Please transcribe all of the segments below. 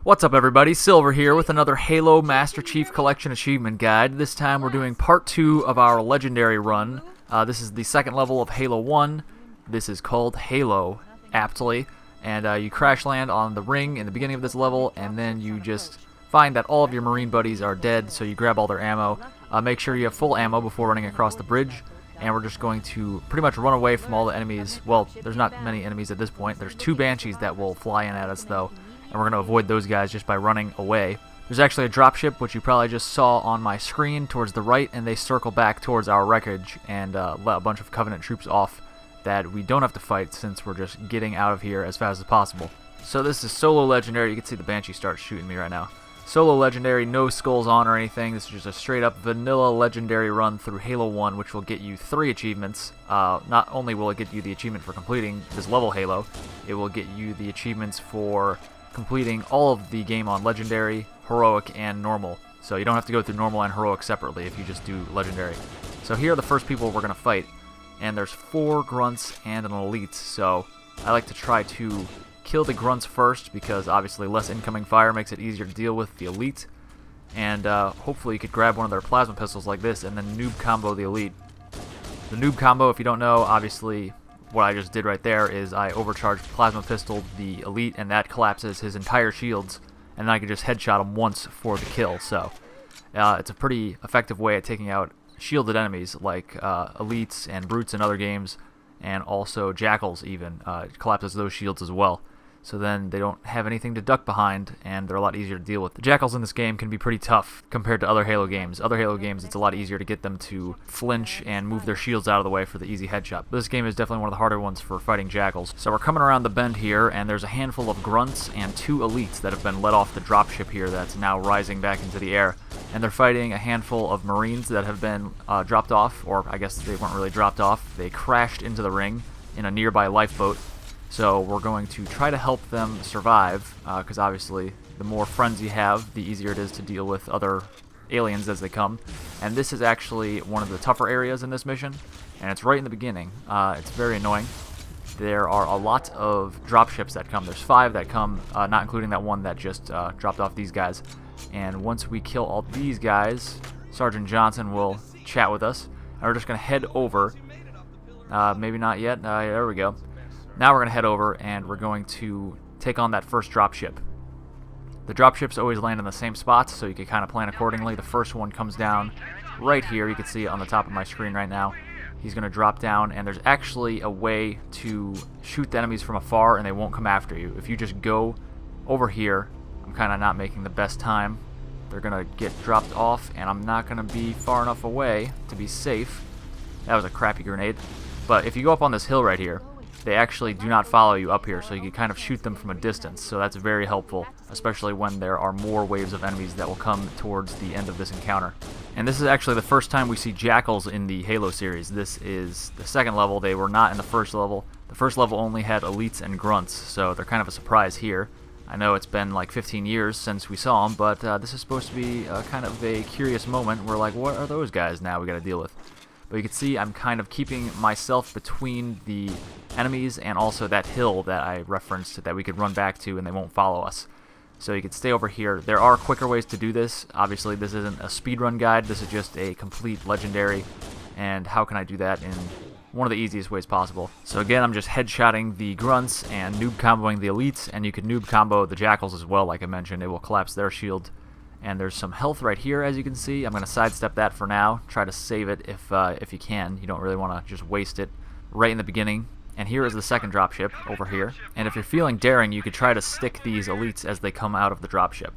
What's up everybody, Silver here with another Halo Master Chief Collection Achievement Guide. This time we're doing part 2 of our Legendary run. This is the second level of Halo 1. This is called Halo, aptly. And you crash land on the ring in the beginning of this level, and then you just find that all of your Marine buddies are dead, so you grab all their ammo. Make sure you have full ammo before running across the bridge. And we're just going to pretty much run away from all the enemies. Well, there's not many enemies at this point. There's 2 Banshees that will fly in at us though. And we're going to avoid those guys just by running away. There's actually a dropship, which you probably just saw on my screen towards the right, and they circle back towards our wreckage and let a bunch of Covenant troops off that we don't have to fight since we're just getting out of here as fast as possible. So this is solo legendary. You can see the Banshee start shooting me right now. Solo legendary, no skulls on or anything. This is just a straight up vanilla legendary run through Halo 1, which will get you 3 achievements. Not only will it get you the achievement for completing this level Halo, it will get you the achievements for completing all of the game on Legendary, Heroic, and Normal. So you don't have to go through Normal and Heroic separately if you just do Legendary. So here are the first people we're going to fight, and there's 4 Grunts and an Elite, so I like to try to kill the Grunts first because obviously less incoming fire makes it easier to deal with the Elite, and hopefully you could grab one of their plasma pistols like this and then noob combo the Elite. The noob combo, if you don't know, obviously what I just did right there is I overcharged plasma pistol the Elite, and that collapses his entire shields, and then I can just headshot him once for the kill. So it's a pretty effective way at taking out shielded enemies like Elites and Brutes in other games, and also Jackals even. It collapses those shields as well. So then they don't have anything to duck behind, and they're a lot easier to deal with. The Jackals in this game can be pretty tough compared to other Halo games. Other Halo games, it's a lot easier to get them to flinch and move their shields out of the way for the easy headshot. This game is definitely one of the harder ones for fighting Jackals. So we're coming around the bend here, and there's a handful of Grunts and 2 Elites that have been let off the dropship here that's now rising back into the air. And they're fighting a handful of Marines that have been dropped off, or I guess they weren't really dropped off. They crashed into the ring in a nearby lifeboat. So we're going to try to help them survive, because obviously the more friends you have, the easier it is to deal with other aliens as they come. And this is actually one of the tougher areas in this mission, and it's right in the beginning. It's very annoying. There are a lot of dropships that come. There's 5 that come, not including that one that just dropped off these guys. And once we kill all these guys, Sergeant Johnson will chat with us. And we're just going to head over. Maybe not yet. There we go. Now we're going to head over, and we're going to take on that first dropship. The dropships always land in the same spots, so you can kind of plan accordingly. The first one comes down right here. You can see it on the top of my screen right now. He's going to drop down, and there's actually a way to shoot the enemies from afar, and they won't come after you. If you just go over here, I'm kind of not making the best time. They're going to get dropped off, and I'm not going to be far enough away to be safe. That was a crappy grenade. But if you go up on this hill right here, they actually do not follow you up here, so you can kind of shoot them from a distance. So that's very helpful, especially when there are more waves of enemies that will come towards the end of this encounter. And this is actually the first time we see Jackals in the Halo series. This is the second level. They were not in the first level. The first level only had Elites and Grunts, so they're kind of a surprise here. I know it's been like 15 years since we saw them, but this is supposed to be kind of a curious moment. We're like, what are those guys now we got to deal with? But you can see I'm kind of keeping myself between the enemies and also that hill that I referenced that we could run back to and they won't follow us. So you can stay over here. There are quicker ways to do this. Obviously this isn't a speedrun guide, this is just a complete legendary. And how can I do that in one of the easiest ways possible? So again, I'm just headshotting the Grunts and noob comboing the Elites, and you can noob combo the Jackals as well, like I mentioned. It will collapse their shield. And there's some health right here, as you can see. I'm going to sidestep that for now. Try to save it if you can. You don't really want to just waste it right in the beginning. And here is the second dropship over here. And if you're feeling daring, you could try to stick these Elites as they come out of the dropship.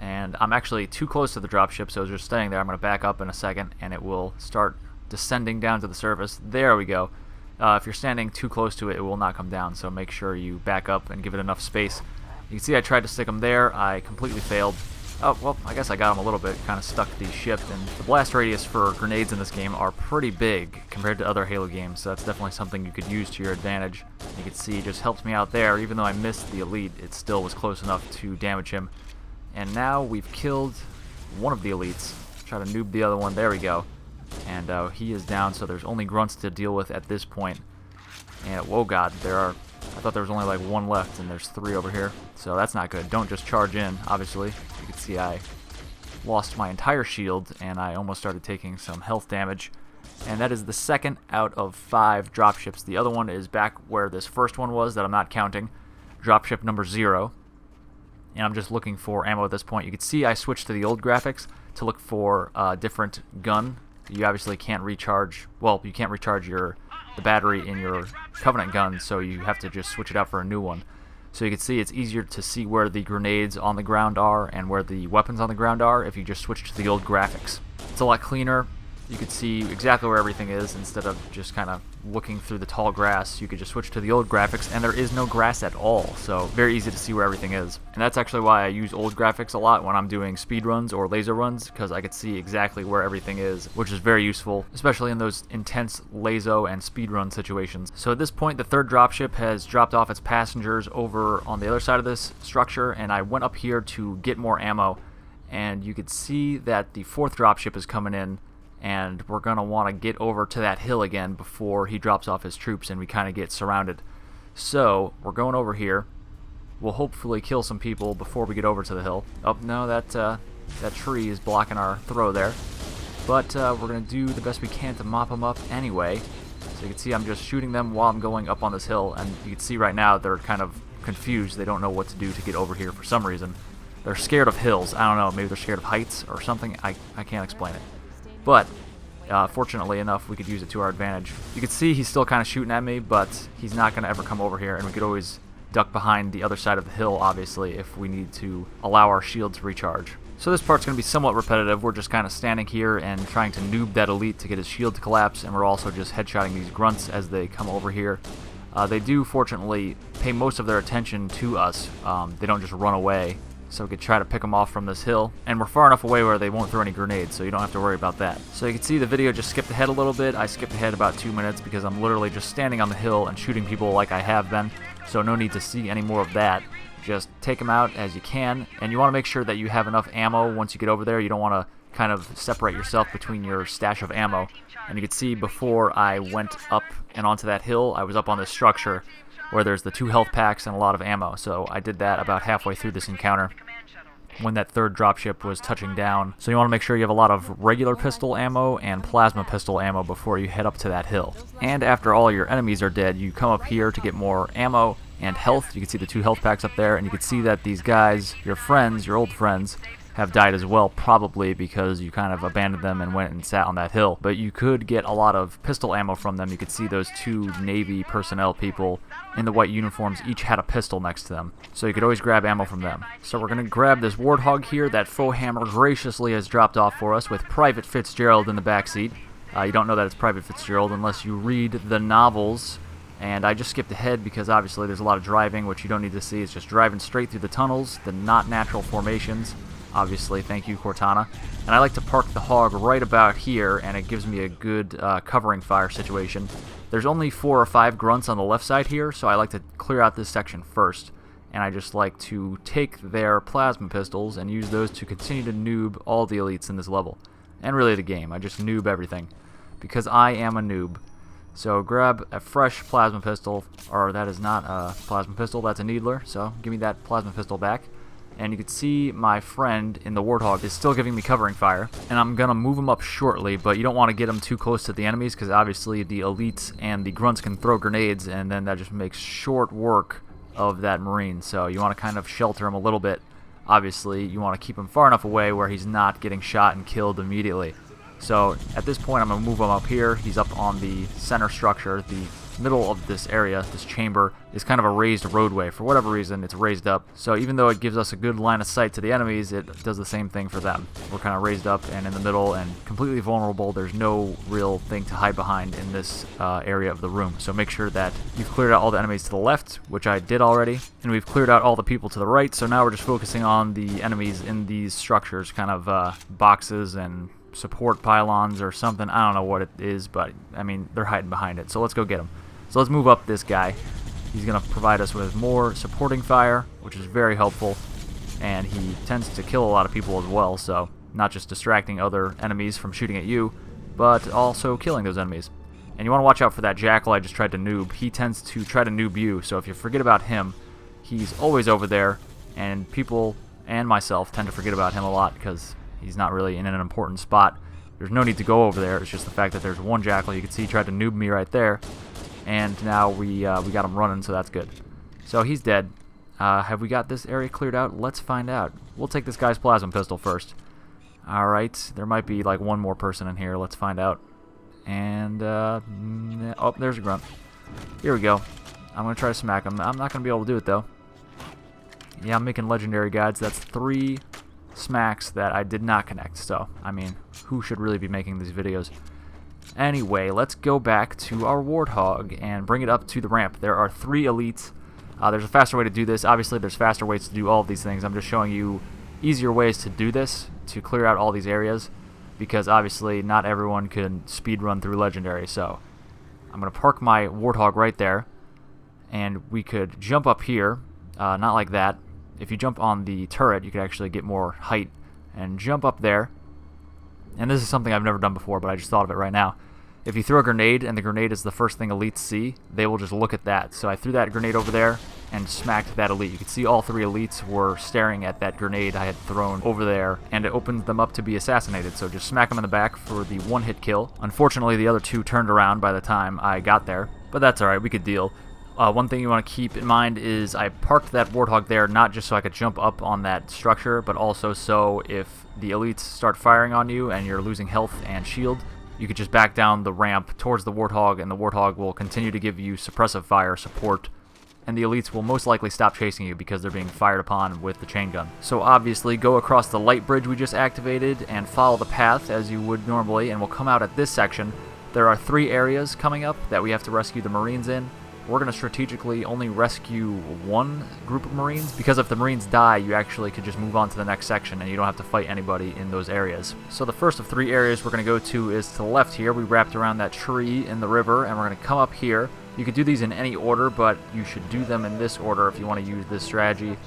And I'm actually too close to the dropship, so I was just staying there. I'm going to back up in a second, and it will start descending down to the surface. There we go. If you're standing too close to it, it will not come down, so make sure you back up and give it enough space. You can see I tried to stick them there. I completely failed. Oh, well, I guess I got them a little bit, kind of stuck the ship, and the blast radius for grenades in this game are pretty big compared to other Halo games, so that's definitely something you could use to your advantage. You can see it just helps me out there. Even though I missed the Elite, it still was close enough to damage him. And now we've killed one of the Elites. Try to noob the other one. There we go. And he is down, so there's only Grunts to deal with at this point. And, whoa god, there are I thought there was only like one left, and there's 3 over here. So that's not good. Don't just charge in, obviously. You can see I lost my entire shield, and I almost started taking some health damage. And that is the second out of 5 dropships. The other one is back where this first one was that I'm not counting. Dropship number 0. And I'm just looking for ammo at this point. You can see I switched to the old graphics to look for a different gun. You obviously can't recharge, well, you can't recharge the battery in your Covenant gun, so you have to just switch it out for a new one. So you can see it's easier to see where the grenades on the ground are and where the weapons on the ground are if you just switch to the old graphics. It's a lot cleaner. You can see exactly where everything is instead of just kind of looking through the tall grass. You could just switch to the old graphics, and there is no grass at all, so very easy to see where everything is. And that's actually why I use old graphics a lot when I'm doing speed runs or laser runs, because I could see exactly where everything is, which is very useful, especially in those intense laser and speed run situations. So at this point, the third dropship has dropped off its passengers over on the other side of this structure, and I went up here to get more ammo, and you could see that the fourth dropship is coming in, and we're going to want to get over to that hill again before he drops off his troops and we kind of get surrounded. So we're going over here. We'll hopefully kill some people before we get over to the hill. Oh, no, that tree is blocking our throw there. But we're going to do the best we can to mop them up anyway. So you can see I'm just shooting them while I'm going up on this hill, and you can see right now they're kind of confused. They don't know what to do to get over here for some reason. They're scared of hills. I don't know, maybe they're scared of heights or something. I can't explain it. But fortunately enough, we could use it to our advantage. You can see he's still kind of shooting at me, but he's not going to ever come over here, and we could always duck behind the other side of the hill, obviously, if we need to allow our shield to recharge. So this part's going to be somewhat repetitive. We're just kind of standing here and trying to noob that elite to get his shield to collapse, and we're also just headshotting these grunts as they come over here. They do, fortunately, pay most of their attention to us. They don't just run away. So we could try to pick them off from this hill, and we're far enough away where they won't throw any grenades, so you don't have to worry about that. So you can see the video just skipped ahead a little bit. I skipped ahead about 2 minutes because I'm literally just standing on the hill and shooting people like I have been, so no need to see any more of that. Just take them out as you can, and you want to make sure that you have enough ammo once you get over there. You don't want to kind of separate yourself between your stash of ammo. And you can see before I went up and onto that hill, I was up on this structure where there's the 2 health packs and a lot of ammo. So I did that about halfway through this encounter when that third dropship was touching down. So you want to make sure you have a lot of regular pistol ammo and plasma pistol ammo before you head up to that hill. And after all your enemies are dead, you come up here to get more ammo and health. You can see the 2 health packs up there, and you can see that these guys, your friends, your old friends, have died as well, probably because you kind of abandoned them and went and sat on that hill. But you could get a lot of pistol ammo from them. You could see those 2 Navy personnel people in the white uniforms each had a pistol next to them, so you could always grab ammo from them. So we're going to grab this Warthog here that Fohammer graciously has dropped off for us with Private Fitzgerald in the backseat. You don't know that it's Private Fitzgerald unless you read the novels. And I just skipped ahead because obviously there's a lot of driving, which you don't need to see. It's just driving straight through the tunnels, the not natural formations. Obviously, thank you, Cortana. And I like to park the hog right about here, and it gives me a good covering fire situation. There's only 4 or 5 grunts on the left side here, so I like to clear out this section first. And I just like to take their plasma pistols and use those to continue to noob all the elites in this level. And really the game. I just noob everything, because I am a noob. So grab a fresh plasma pistol, or that is not a plasma pistol, that's a needler, so give me that plasma pistol back. And you can see my friend in the Warthog is still giving me covering fire, and I'm going to move him up shortly, but you don't want to get him too close to the enemies because obviously the elites and the grunts can throw grenades, and then that just makes short work of that Marine. So you want to kind of shelter him a little bit. Obviously, you want to keep him far enough away where he's not getting shot and killed immediately. So at this point, I'm going to move him up here. He's up on the center structure. The middle of this area, this chamber, is kind of a raised roadway. For whatever reason, it's raised up. So even though it gives us a good line of sight to the enemies, it does the same thing for them. We're kind of raised up and in the middle and completely vulnerable. There's no real thing to hide behind in this area of the room. So make sure that you've cleared out all the enemies to the left, which I did already, and we've cleared out all the people to the right. So now we're just focusing on the enemies in these structures, kind of boxes and support pylons or something. I don't know what it is, but I mean, they're hiding behind it. So let's go get them. So let's move up this guy. He's going to provide us with more supporting fire, which is very helpful, and he tends to kill a lot of people as well, so not just distracting other enemies from shooting at you, but also killing those enemies. And you want to watch out for that jackal I just tried to noob. He tends to try to noob you, so if you forget about him, he's always over there, and people and myself tend to forget about him a lot because he's not really in an important spot. There's no need to go over there. It's just the fact that there's one jackal. You can see he tried to noob me right there, and now we got him running, so that's good. So he's dead. Have we got this area cleared out? Let's find out. We'll take this guy's plasma pistol first. Alright, there might be like one more person in here. Let's find out. And, oh, there's a grunt. Here we go. I'm going to try to smack him. I'm not going to be able to do it, though. Yeah, I'm making legendary guides. That's 3 smacks that I did not connect. So, I mean, who should really be making these videos? Anyway, let's go back to our Warthog and bring it up to the ramp. There are 3 elites. There's a faster way to do this. Obviously, there's faster ways to do all of these things. I'm just showing you easier ways to do this, to clear out all these areas, because obviously not everyone can speed run through legendary. So I'm going to park my Warthog right there, and we could jump up here, not like that. If you jump on the turret, you could actually get more height and jump up there. And this is something I've never done before, but I just thought of it right now. If you throw a grenade and the grenade is the first thing elites see, they will just look at that. So I threw that grenade over there and smacked that elite. You can see all 3 elites were staring at that grenade I had thrown over there, and it opens them up to be assassinated. So just smack them in the back for the 1-hit kill. Unfortunately, the other 2 turned around by the time I got there, but that's alright, we could deal. One thing you want to keep in mind is I parked that Warthog there not just so I could jump up on that structure, but also so if the elites start firing on you and you're losing health and shield, you could just back down the ramp towards the Warthog, and the Warthog will continue to give you suppressive fire support, and the elites will most likely stop chasing you because they're being fired upon with the chain gun. So obviously go across the light bridge we just activated and follow the path as you would normally, and we'll come out at this section. There are 3 areas coming up that we have to rescue the Marines in. We're going to strategically only rescue 1 group of Marines, because if the Marines die, you actually could just move on to the next section and you don't have to fight anybody in those areas. So the first of 3 areas we're going to go to is to the left here. We wrapped around that tree in the river, and we're going to come up here. You could do these in any order, but you should do them in this order if you want to use this strategy.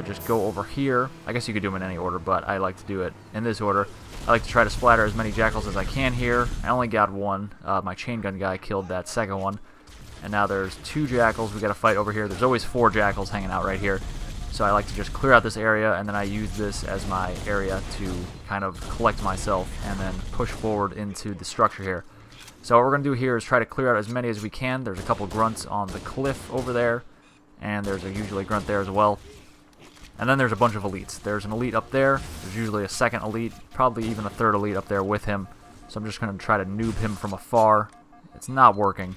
Just go over here. I guess you could do them in any order, but I like to do it in this order. I like to try to splatter as many jackals as I can here. I only got 1. My chain gun guy killed that second one. And now there's 2 jackals we got to fight over here. There's always 4 jackals hanging out right here. So I like to just clear out this area, and then I use this as my area to kind of collect myself and then push forward into the structure here. So what we're going to do here is try to clear out as many as we can. There's a couple grunts on the cliff over there, and there's usually a grunt there as well. And then there's a bunch of elites. There's an elite up there. There's usually a second elite, probably even a third elite up there with him. So I'm just going to try to noob him from afar. It's not working.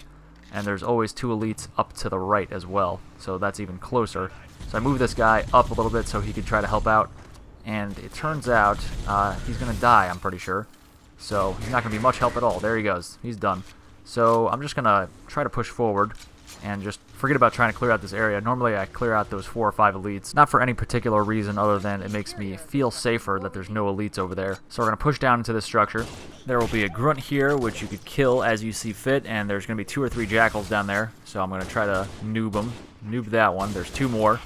And there's always 2 elites up to the right as well, so that's even closer. So I move this guy up a little bit so he could try to help out, and it turns out he's going to die, I'm pretty sure. So he's not going to be much help at all. There he goes. He's done. So I'm just going to try to push forward and just forget about trying to clear out this area. Normally I clear out those 4 or 5 elites, not for any particular reason other than it makes me feel safer that there's no elites over there. So we're going to push down into this structure. There will be a grunt here, which you could kill as you see fit, and there's going to be 2 or 3 jackals down there. So I'm going to try to noob them. Noob that one. There's 2 more.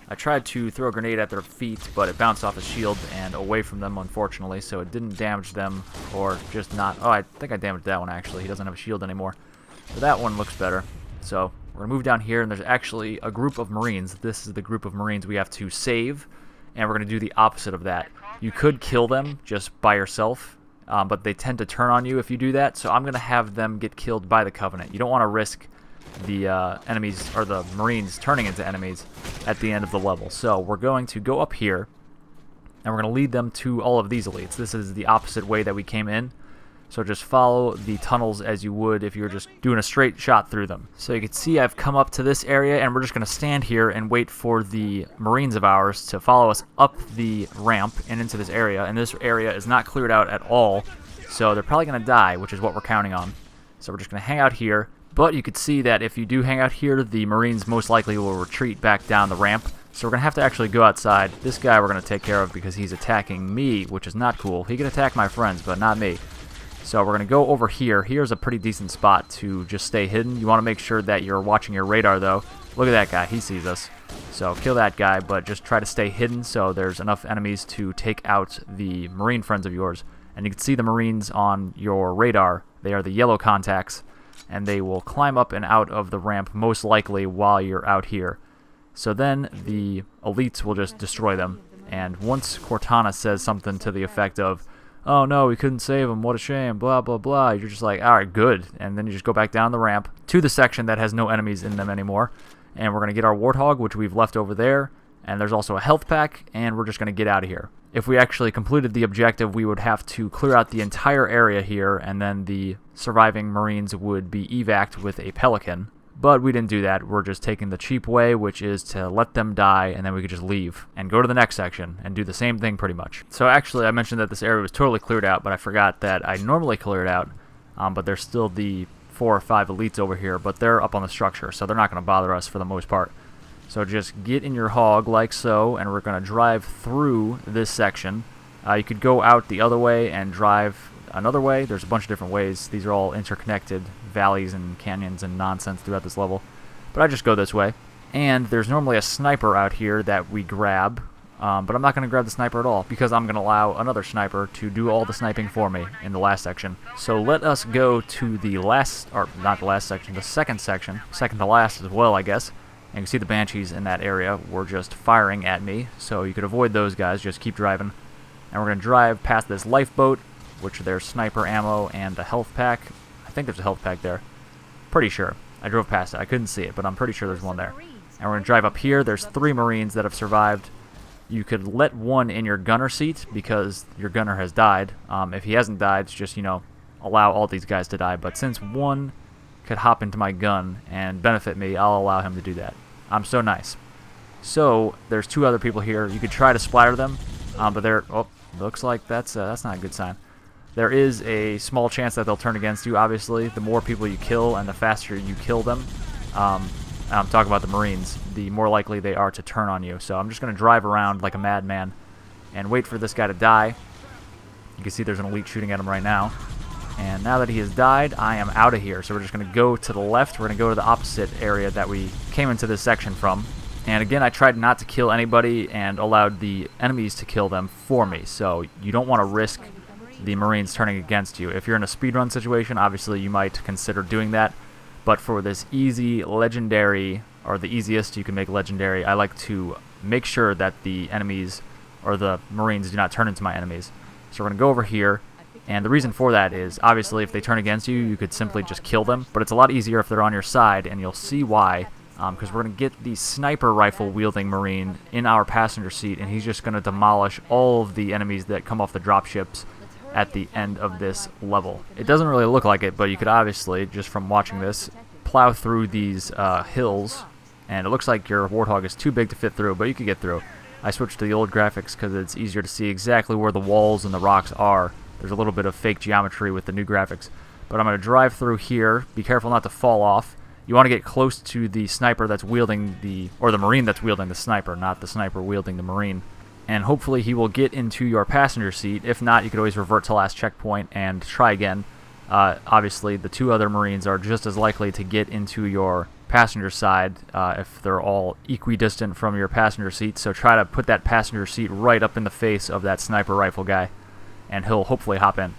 I tried to throw a grenade at their feet, but it bounced off his shield and away from them, unfortunately, so it didn't damage them, or just not... Oh, I think I damaged that one, actually. He doesn't have a shield anymore. So that one looks better. So we're going to move down here, and there's actually a group of Marines. This is the group of Marines we have to save, and we're going to do the opposite of that. You could kill them just by yourself, but they tend to turn on you if you do that, so I'm going to have them get killed by the Covenant. You don't want to risk the enemies, or the Marines turning into enemies at the end of the level. So we're going to go up here, and we're going to lead them to all of these elites. This is the opposite way that we came in. So just follow the tunnels as you would if you were just doing a straight shot through them. So you can see I've come up to this area, and we're just going to stand here and wait for the Marines of ours to follow us up the ramp and into this area. And this area is not cleared out at all, so they're probably going to die, which is what we're counting on. So we're just going to hang out here. But you could see that if you do hang out here, the Marines most likely will retreat back down the ramp. So we're going to have to actually go outside. This guy we're going to take care of because he's attacking me, which is not cool. He can attack my friends, but not me. So we're going to go over here. Here's a pretty decent spot to just stay hidden. You want to make sure that you're watching your radar, though. Look at that guy. He sees us. So kill that guy, but just try to stay hidden so there's enough enemies to take out the Marine friends of yours. And you can see the Marines on your radar. They are the yellow contacts. and they will climb up and out of the ramp most likely while you're out here. So then the elites will just destroy them, and once Cortana says something to the effect of, "Oh no, we couldn't save him, what a shame, blah blah blah," you're just like, alright, good, and then you just go back down the ramp to the section that has no enemies in them anymore, and we're going to get our Warthog, which we've left over there, and there's also a health pack, and we're just going to get out of here. If we actually completed the objective, we would have to clear out the entire area here, and then the surviving Marines would be evac'd with a Pelican. But we didn't do that. We're just taking the cheap way, which is to let them die, and then we could just leave and go to the next section and do the same thing pretty much. So actually, I mentioned that this area was totally cleared out, but I forgot that I normally clear it out, but there's still the 4 or 5 elites over here, but they're up on the structure, so they're not going to bother us for the most part. So just get in your hog like so, and we're going to drive through this section. You could go out the other way and drive another way. There's a bunch of different ways. These are all interconnected valleys and canyons and nonsense throughout this level. But I just go this way. And there's normally a sniper out here that we grab. But I'm not going to grab the sniper at all, because I'm going to allow another sniper to do all the sniping for me in the last section. So let us go to the last, or not the last section, the second section. Second to last as well, I guess. And you can see the Banshees in that area were just firing at me. So you could avoid those guys, just keep driving. And we're going to drive past this lifeboat, which there's sniper ammo and a health pack. I think there's a health pack there. Pretty sure. I drove past it. I couldn't see it, but I'm pretty sure there's one there. And we're going to drive up here. There's 3 Marines that have survived. You could let one in your gunner seat because your gunner has died. If he hasn't died, it's just, you know, allow all these guys to die. But since one could hop into my gun and benefit me, I'll allow him to do that. I'm so nice. So there's 2 other people here. You could try to splatter them, but they're... Oh, looks like that's not a good sign. There is a small chance that they'll turn against you, obviously. The more people you kill and the faster you kill them, I'm talking about the Marines, the more likely they are to turn on you. So I'm just going to drive around like a madman and wait for this guy to die. You can see there's an elite shooting at him right now. And now that he has died, I am out of here. So we're just going to go to the left. We're going to go to the opposite area that we came into this section from. And again, I tried not to kill anybody and allowed the enemies to kill them for me. So you don't want to risk the Marines turning against you. If you're in a speedrun situation, obviously you might consider doing that. But for this easy legendary, or the easiest you can make legendary, I like to make sure that the enemies, or the Marines, do not turn into my enemies. So we're going to go over here. And the reason for that is, obviously, if they turn against you, you could simply just kill them. But it's a lot easier if they're on your side, and you'll see why. Because we're going to get the sniper rifle wielding Marine in our passenger seat, and he's just going to demolish all of the enemies that come off the dropships at the end of this level. It doesn't really look like it, but you could obviously, just from watching this, plow through these hills, and it looks like your Warthog is too big to fit through, but you could get through. I switched to the old graphics because it's easier to see exactly where the walls and the rocks are. There's a little bit of fake geometry with the new graphics. But I'm going to drive through here. Be careful not to fall off. You want to get close to the sniper that's wielding the, or the Marine that's wielding the sniper, not the sniper wielding the Marine. And hopefully he will get into your passenger seat. If not, you could always revert to last checkpoint and try again. Obviously, the 2 other Marines are just as likely to get into your passenger side if they're all equidistant from your passenger seat. So try to put that passenger seat right up in the face of that sniper rifle guy, and he'll hopefully hop in.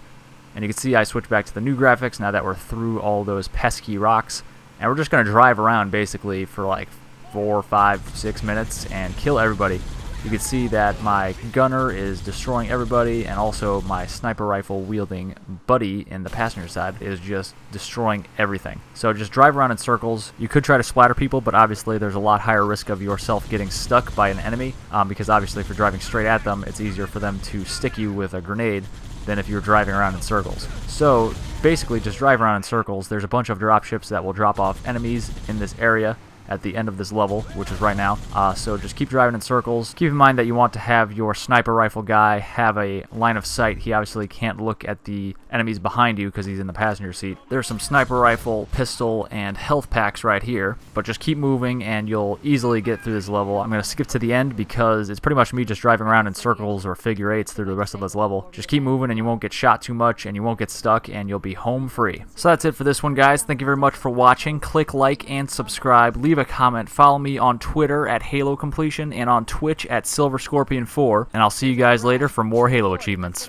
And you can see I switched back to the new graphics now that we're through all those pesky rocks. And we're just going to drive around basically for like 4, 5, 6 minutes and kill everybody. You can see that my gunner is destroying everybody, and also my sniper rifle wielding buddy in the passenger side is just destroying everything. So just drive around in circles. You could try to splatter people, but obviously there's a lot higher risk of yourself getting stuck by an enemy, because obviously if you're driving straight at them, it's easier for them to stick you with a grenade than if you're driving around in circles. So basically just drive around in circles. There's a bunch of dropships that will drop off enemies in this area at the end of this level, which is right now. So just keep driving in circles. Keep in mind that you want to have your sniper rifle guy have a line of sight. He obviously can't look at the enemies behind you because he's in the passenger seat. There's some sniper rifle, pistol, and health packs right here, but just keep moving and you'll easily get through this level. I'm going to skip to the end because it's pretty much me just driving around in circles or figure eights through the rest of this level. Just keep moving and you won't get shot too much and you won't get stuck and you'll be home free. So that's it for this one, guys. Thank you very much for watching. Click like and subscribe. Leave a comment. Follow me on Twitter at HaloCompletion and on Twitch at SilverScorpion4. And I'll see you guys later for more Halo achievements.